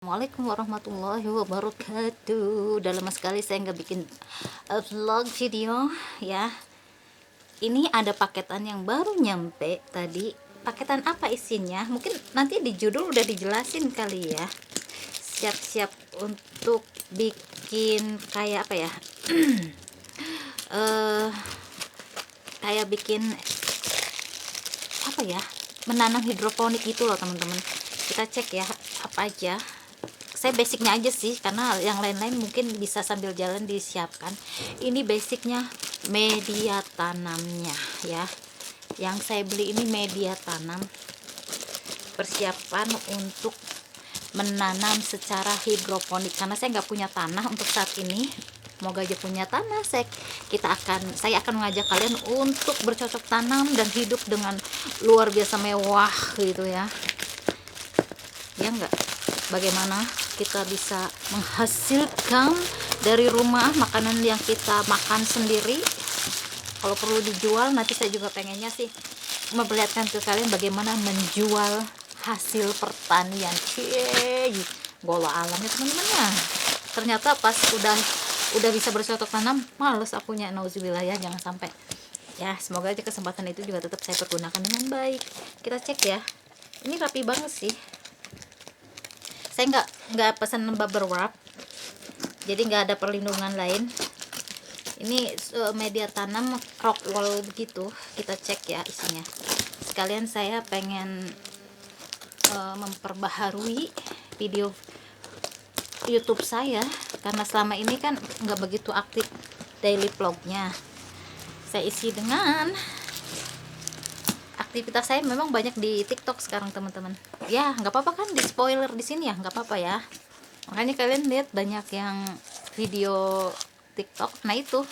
Assalamualaikum warahmatullahi wabarakatuh. Udah lama sekali saya nggak bikin vlog video ya. Ini ada paketan yang baru nyampe tadi. Paketan apa isinya? Mungkin nanti di judul udah dijelasin kali ya. Siap-siap untuk bikin kayak apa ya? Kayak bikin apa ya? Menanam hidroponik itu loh teman-teman. Kita cek ya apa aja. Saya basicnya aja sih, karena yang lain-lain mungkin bisa sambil jalan disiapkan. Ini basicnya media tanamnya ya. Yang saya beli ini media tanam persiapan untuk menanam secara hidroponik, karena saya nggak punya tanah untuk saat ini. Semoga aja punya tanah, saya akan mengajak kalian untuk bercocok tanam dan hidup dengan luar biasa mewah gitu ya. Ya enggak, bagaimana kita bisa menghasilkan dari rumah makanan yang kita makan sendiri. Kalau perlu dijual, nanti saya juga pengennya sih memperlihatkan ke kalian bagaimana menjual hasil pertanian. Bola alam ya teman-teman ya. Ternyata pas udah bisa bercocok tanam, males akunya, nauzubillah ya, jangan sampai ya. Semoga aja kesempatan itu juga tetap saya pergunakan dengan baik. Kita cek ya, ini rapi banget sih. Saya nggak pesan bubble wrap, jadi nggak ada perlindungan lain. Ini media tanam rock wool begitu. Kita cek ya isinya. Sekalian saya pengen memperbaharui video YouTube saya, karena selama ini kan nggak begitu aktif daily vlognya. Saya isi dengan aktivitas saya memang banyak di TikTok sekarang teman-teman. Ya nggak apa-apa kan di spoiler di sini ya, nggak apa-apa ya. Makanya kalian lihat banyak yang video TikTok. Nah itu,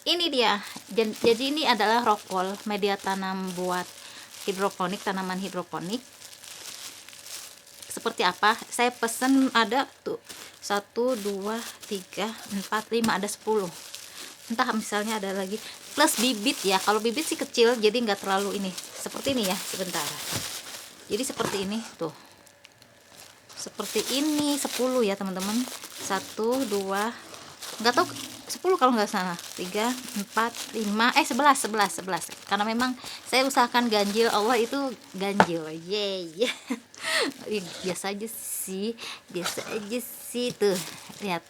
ini dia. Jadi ini adalah rock wool, media tanam buat hidroponik, tanaman hidroponik. Seperti apa? Saya pesen ada tuh 1, 2, 3, 4, 5, ada 10. Entah misalnya ada lagi plus bibit ya. Kalau bibit sih kecil, jadi nggak terlalu ini. Seperti ini ya, sebentar. Jadi seperti ini tuh. Seperti ini 10 ya teman-teman. 1, 2, nggak tahu 10 kalau nggak salah. 3, 4, 5, 11. Karena memang saya usahakan ganjil. Allah itu ganjil. Yeay. Biasa aja sih tuh. Lihat.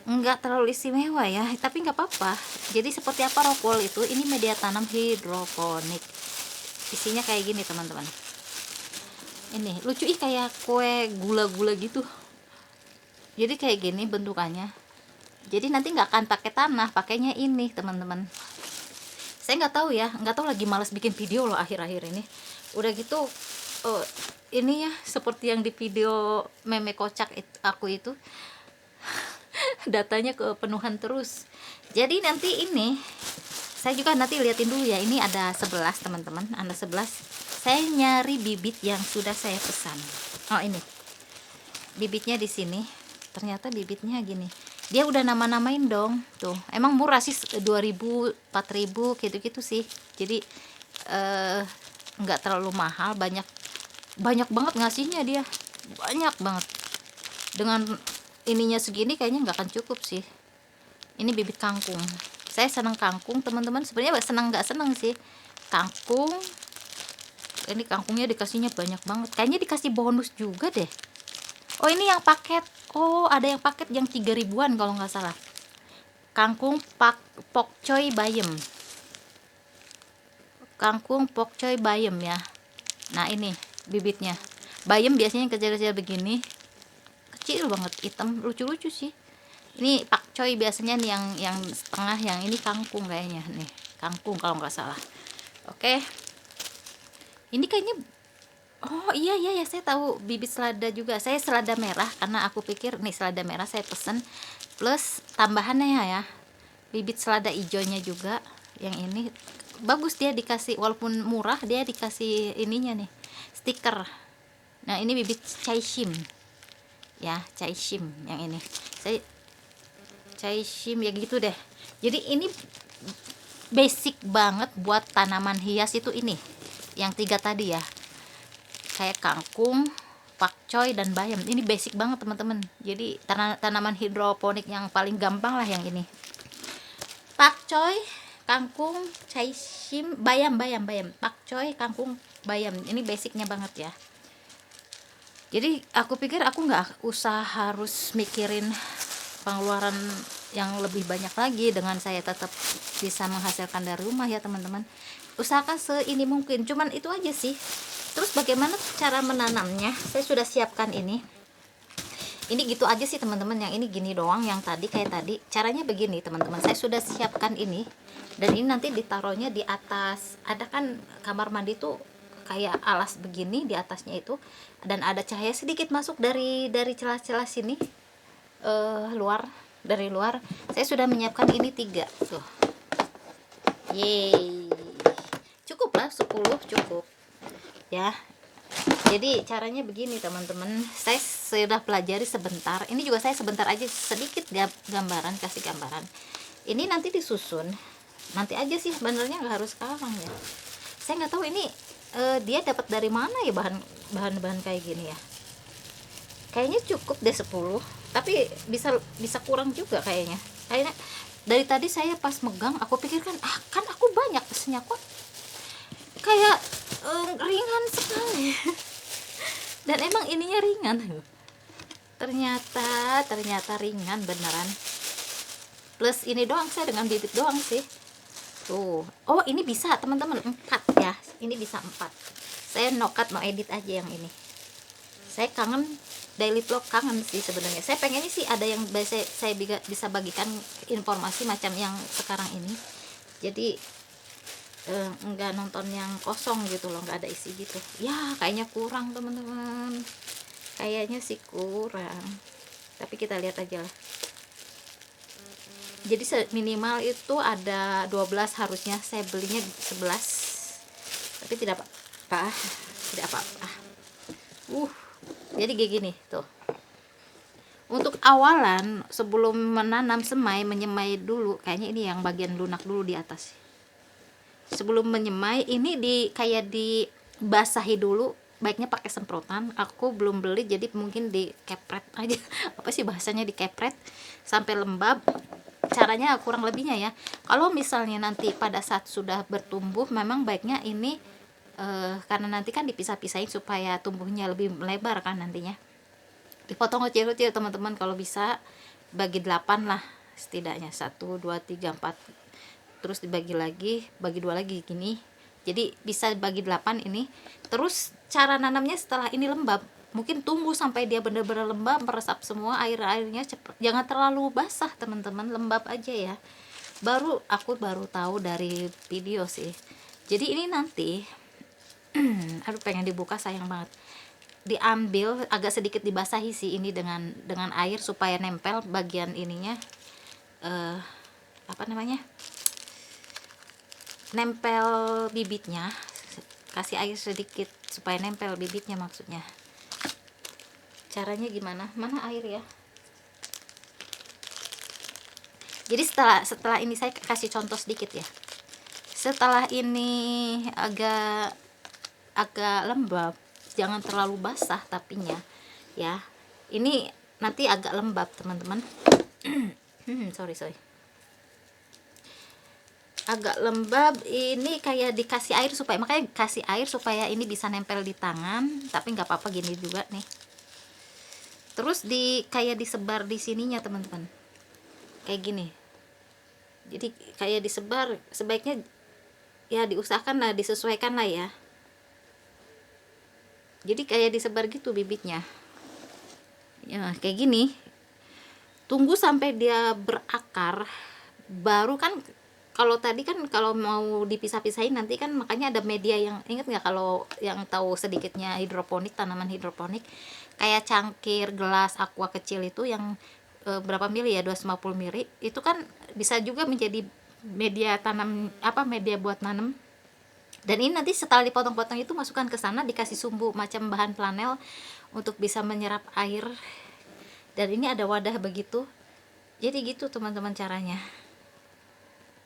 Enggak terlalu istimewa ya, tapi nggak apa-apa. Jadi seperti apa rock wool itu? Ini media tanam hidroponik. Isinya kayak gini teman-teman. Ini lucu kayak kue gula-gula gitu. Jadi kayak gini bentukannya. Jadi nanti nggak akan pakai tanah, pakainya ini teman-teman. Saya nggak tahu ya, nggak tahu, lagi males bikin video loh akhir-akhir ini. Udah gitu, ini ya seperti yang di video meme kocak aku itu. Datanya kepenuhan terus. Jadi nanti ini saya juga nanti liatin dulu ya. Ini ada 11 teman-teman, ada 11. Saya nyari bibit yang sudah saya pesan. Oh ini bibitnya di sini. Ternyata bibitnya gini. Dia udah nama-namain dong. Tuh, emang murah sih, 2.000, 4.000 gitu-gitu sih. Jadi nggak terlalu mahal. Banyak banget ngasihnya dia. Banyak banget. Dengan ininya segini kayaknya nggak akan cukup sih. Ini bibit kangkung. Saya senang kangkung teman-teman. Sebenarnya senang nggak senang sih kangkung. Ini kangkungnya dikasihnya banyak banget. Kayaknya dikasih bonus juga deh. Oh ini yang paket. Oh ada yang paket yang 3 ribuan kalau nggak salah. Kangkung pokcoy bayam. Kangkung pokcoy bayam ya. Nah ini bibitnya. Bayam biasanya yang kecil-kecil begini. Kecil banget, hitam, lucu-lucu sih. Ini pakcoy biasanya nih yang setengah, yang ini kangkung kayaknya nih, kangkung kalau nggak salah. Oke, ini kayaknya, oh iya saya tahu bibit selada juga. Saya selada merah karena aku pikir nih selada merah saya pesen plus tambahannya ya bibit selada hijaunya juga. Yang ini bagus, dia dikasih walaupun murah, dia dikasih ininya nih stiker. Nah ini bibit caishim ya, caishim yang ini. Saya caishim ya gitu deh. Jadi ini basic banget buat tanaman hias itu ini. Yang 3 tadi ya. Kayak kangkung, pakcoy dan bayam. Ini basic banget teman-teman. Jadi tanaman hidroponik yang paling gampang lah yang ini. Pakcoy, kangkung, caishim, bayam. Pakcoy, kangkung, bayam. Ini basicnya banget ya. Jadi aku pikir aku nggak usah harus mikirin pengeluaran yang lebih banyak lagi dengan saya tetap bisa menghasilkan dari rumah ya teman-teman. Usahakan seini mungkin, cuman itu aja sih. Terus bagaimana cara menanamnya? Saya sudah siapkan ini gitu aja sih teman-teman. Yang ini gini doang, yang tadi kayak tadi. Caranya begini teman-teman, saya sudah siapkan ini, dan ini nanti ditaruhnya di atas. Ada kan kamar mandi tuh kayak alas begini di atasnya itu, dan ada cahaya sedikit masuk dari celah-celah sini, dari luar. Saya sudah menyiapkan ini 3 tuh. Yeay, cukup lah 10, cukup ya. Jadi caranya begini teman-teman, saya sudah pelajari sebentar. Ini juga saya sebentar aja, sedikit gambaran, kasih gambaran. Ini nanti disusun nanti aja sih, sebenarnya nggak harus sekarang ya. Saya nggak tahu ini dia dapat dari mana ya bahan kayak gini ya. Kayaknya cukup deh 10, tapi bisa kurang juga kayaknya. Dari tadi saya pas megang, aku pikirkan kan aku banyak pesennya kok kayak ringan sekali. Dan emang ininya ringan, ternyata ringan beneran. Plus ini doang, saya dengan bibit doang sih tuh. Oh ini bisa teman-teman 4 ya, ini bisa 4. Saya nokat mau edit aja yang ini. Saya kangen daily vlog, kangen sih sebenarnya. Saya pengennya sih ada yang saya bisa bagikan informasi macam yang sekarang ini. Jadi enggak nonton yang kosong gitu loh, nggak ada isi gitu ya. Kayaknya kurang teman-teman, kayaknya sih kurang, tapi kita lihat aja lah. Jadi minimal itu ada 12 harusnya, saya belinya 11, tapi tidak apa-apa. Jadi kayak gini tuh. Untuk awalan sebelum menanam menyemai dulu, kayaknya ini yang bagian lunak dulu di atas. Sebelum menyemai ini kayak dibasahi dulu, baiknya pakai semprotan. Aku belum beli, jadi mungkin dikepret aja. Apa sih bahasanya, dikepret sampai lembab. Caranya kurang lebihnya ya. Kalau misalnya nanti pada saat sudah bertumbuh, memang baiknya ini karena nanti kan dipisah-pisahin supaya tumbuhnya lebih melebar kan nantinya. Dipotong kecil-kecil teman-teman, kalau bisa bagi 8 lah setidaknya, 1, 2, 3, 4, terus dibagi lagi, bagi 2 lagi gini. Jadi bisa bagi 8 ini. Terus cara nanamnya setelah ini lembab, mungkin tunggu sampai dia benar-benar lembab, meresap semua airnya cepat. Jangan terlalu basah teman-teman, lembab aja ya. Aku baru tahu dari video sih. Jadi ini nanti aduh pengen dibuka, sayang banget. Diambil agak sedikit dibasahi sih ini dengan air supaya nempel bagian ininya, apa namanya, nempel bibitnya. Kasih air sedikit supaya nempel bibitnya maksudnya. Caranya gimana? Mana air ya? Jadi setelah ini saya kasih contoh sedikit ya. Setelah ini agak lembab, jangan terlalu basah tapinya ya. Ini nanti agak lembab teman-teman. sorry agak lembab, ini kayak dikasih air makanya kasih air supaya ini bisa nempel di tangan. Tapi nggak apa-apa gini juga nih. Terus kayak disebar di sininya teman-teman, kayak gini. Jadi kayak disebar, sebaiknya ya diusahakan lah, disesuaikan lah ya. Jadi kayak disebar gitu bibitnya ya, kayak gini. Tunggu sampai dia berakar, baru kan. Kalau tadi kan kalau mau dipisah-pisahin nanti kan, makanya ada media yang, ingat nggak kalau yang tahu sedikitnya hidroponik, tanaman hidroponik, kayak cangkir gelas aqua kecil itu yang berapa mili ya, 250 mili, itu kan bisa juga menjadi media tanam, media buat nanam. Dan ini nanti setelah dipotong-potong itu masukkan ke sana, dikasih sumbu macam bahan flanel untuk bisa menyerap air. Dan ini ada wadah begitu. Jadi gitu teman-teman caranya.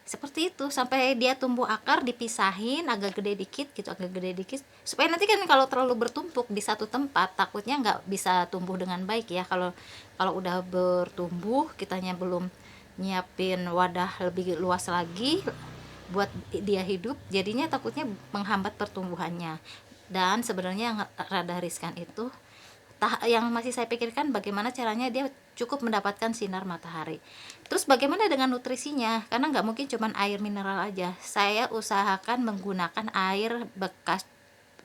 seperti itu sampai dia tumbuh akar, dipisahin agak gede dikit gitu, agak gede dikit, supaya nanti kan kalau terlalu bertumpuk di satu tempat takutnya nggak bisa tumbuh dengan baik ya. Kalau kalau udah bertumbuh, kitanya belum nyiapin wadah lebih luas lagi buat dia hidup, jadinya takutnya menghambat pertumbuhannya. Dan sebenarnya yang rada riskan itu, yang masih saya pikirkan bagaimana caranya dia cukup mendapatkan sinar matahari. Terus bagaimana dengan nutrisinya, karena nggak mungkin cuman air mineral aja. Saya usahakan menggunakan air bekas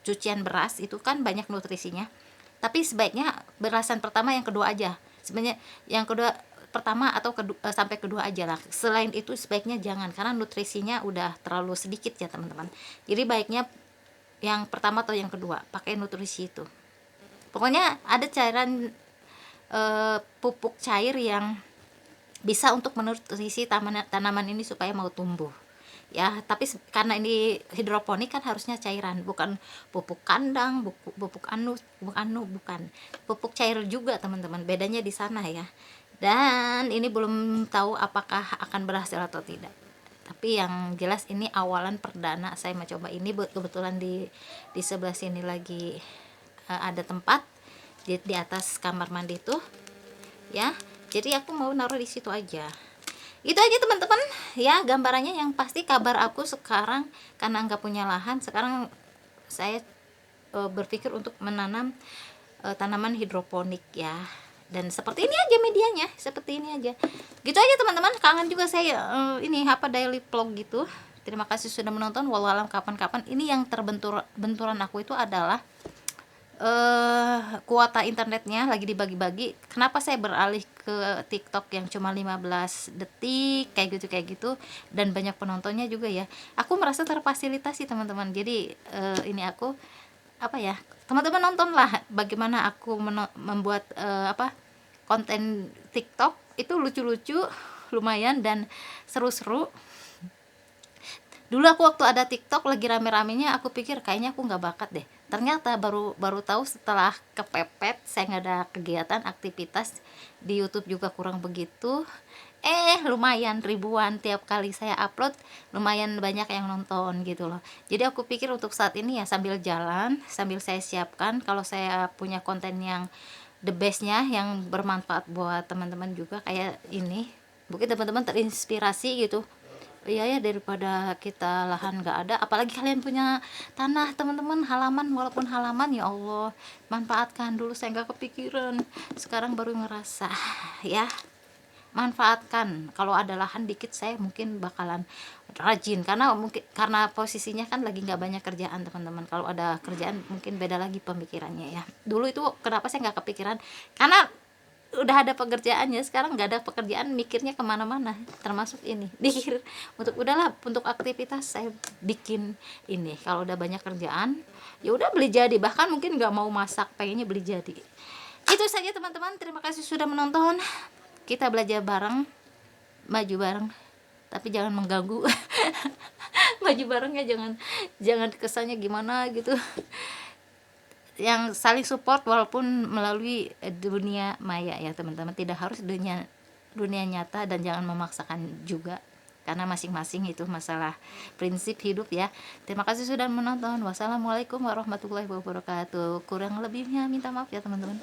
cucian beras, itu kan banyak nutrisinya, tapi sebaiknya berasan pertama yang kedua aja. Sebenarnya yang kedua, pertama atau sampai kedua aja lah. Selain itu sebaiknya jangan, karena nutrisinya udah terlalu sedikit ya teman-teman. Jadi baiknya yang pertama atau yang kedua pakai nutrisi itu. Pokoknya ada cairan pupuk cair yang bisa untuk menutrisi tanaman ini supaya mau tumbuh ya. Tapi karena ini hidroponik kan harusnya cairan, bukan pupuk kandang, pupuk bukan pupuk cair juga teman-teman, bedanya di sana ya. Dan ini belum tahu apakah akan berhasil atau tidak, tapi yang jelas ini awalan perdana saya mencoba ini. Kebetulan di sebelah sini lagi ada tempat di atas kamar mandi tuh ya, jadi aku mau naruh di situ aja. Itu aja teman-teman ya gambarannya. Yang pasti kabar aku sekarang, karena nggak punya lahan, sekarang saya berpikir untuk menanam tanaman hidroponik ya. Dan seperti ini aja medianya, seperti ini aja. Gitu aja teman-teman, kangen juga saya ini daily vlog gitu. Terima kasih sudah menonton. Wallahualam kapan-kapan. Ini yang benturan aku itu adalah kuota internetnya lagi dibagi-bagi. Kenapa saya beralih ke TikTok yang cuma 15 detik kayak gitu dan banyak penontonnya juga ya. Aku merasa terfasilitasi teman-teman. Jadi ini aku teman-teman nontonlah bagaimana aku membuat konten TikTok itu lucu-lucu lumayan dan seru-seru. Dulu aku waktu ada TikTok lagi rame-ramenya, aku pikir kayaknya aku nggak bakat deh. Ternyata baru tahu setelah kepepet, saya nggak ada kegiatan aktivitas, di YouTube juga kurang begitu. Lumayan ribuan tiap kali saya upload, lumayan banyak yang nonton gitu loh. Jadi aku pikir untuk saat ini ya sambil jalan, sambil saya siapkan kalau saya punya konten yang the bestnya, yang bermanfaat buat teman-teman juga kayak ini, mungkin teman-teman terinspirasi gitu. Iya ya, daripada kita lahan nggak ada, apalagi kalian punya tanah teman-teman, halaman, walaupun halaman, ya Allah manfaatkan. Dulu saya nggak kepikiran, sekarang baru ngerasa ya, manfaatkan. Kalau ada lahan dikit saya mungkin bakalan rajin, karena posisinya kan lagi nggak banyak kerjaan teman-teman. Kalau ada kerjaan mungkin beda lagi pemikirannya ya. Dulu itu kenapa saya nggak kepikiran, karena udah ada pekerjaannya. Sekarang nggak ada pekerjaan, mikirnya kemana-mana, termasuk ini mikir udahlah untuk aktivitas saya bikin ini. Kalau udah banyak kerjaan ya udah beli jadi, bahkan mungkin nggak mau masak, pengennya beli jadi. Itu saja teman-teman, terima kasih sudah menonton. Kita belajar bareng, maju bareng, tapi jangan mengganggu. Maju barengnya jangan kesannya gimana gitu, yang saling support walaupun melalui dunia maya ya teman-teman, tidak harus dunia nyata, dan jangan memaksakan juga, karena masing-masing itu masalah prinsip hidup ya. Terima kasih sudah menonton. Wassalamualaikum warahmatullahi wabarakatuh. Kurang lebihnya minta maaf ya teman-teman.